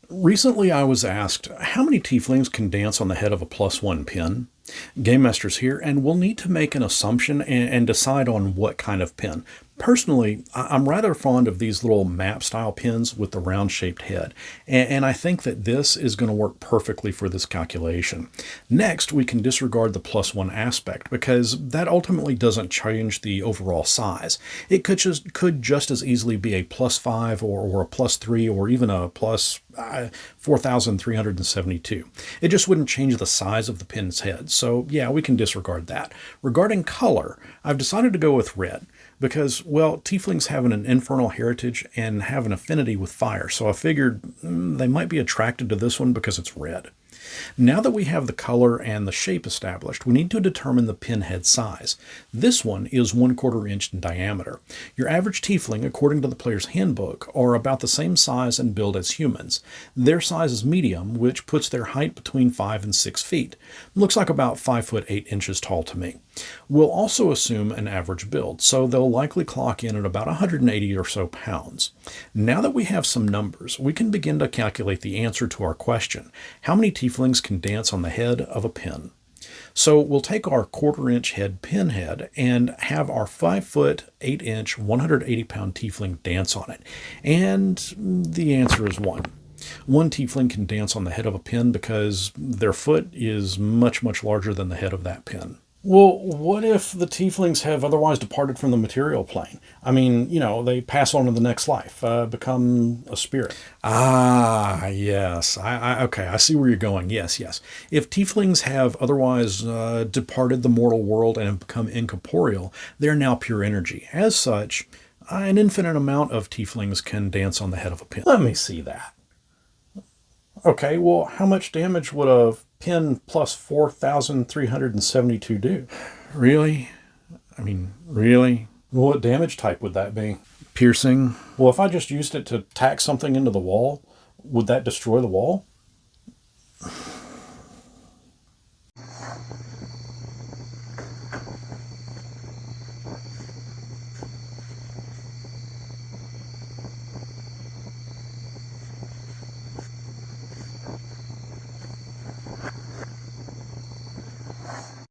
Recently, I was asked how many tieflings can dance on the head of a +1 pin. GameMasters here, and we'll need to make an assumption and decide on what kind of pin. Personally, I'm rather fond of these little map style pins with the round shaped head, and I think that this is going to work perfectly for this calculation. Next, we can disregard the +1 aspect because that ultimately doesn't change the overall size. It could just as easily be a +5 or a +3 or even a plus 4,372. It just wouldn't change the size of the pin's head. So yeah, we can disregard that. Regarding color, I've decided to go with red because, well, tieflings have an infernal heritage and have an affinity with fire. So I figured they might be attracted to this one because it's red. Now that we have the color and the shape established, we need to determine the pinhead size. This one is 1/4 inch in diameter. Your average tiefling, according to the player's handbook, are about the same size and build as humans. Their size is medium, which puts their height between 5 and 6 feet. Looks like about 5 foot 8 inches tall to me. We'll also assume an average build, so they'll likely clock in at about 180 or so pounds. Now that we have some numbers, we can begin to calculate the answer to our question: how many tieflings can dance on the head of a pin? So we'll take our 1/4 inch head pin head and have our 5 foot 8 inch 180 pound tiefling dance on it. And the answer is 1. One tiefling can dance on the head of a pin because their foot is much, much larger than the head of that pin. Well, what if the tieflings have otherwise departed from the material plane? I mean, they pass on to the next life, become a spirit. Ah, yes. Okay, I see where you're going. Yes, yes. If tieflings have otherwise departed the mortal world and have become incorporeal, they're now pure energy. As such, an infinite amount of tieflings can dance on the head of a pin. Let me see that. Okay, well, how much damage would a pin plus 4,372 do? Really? I mean, really? Well, what damage type would that be? Piercing? Well, if I just used it to tack something into the wall, would that destroy the wall?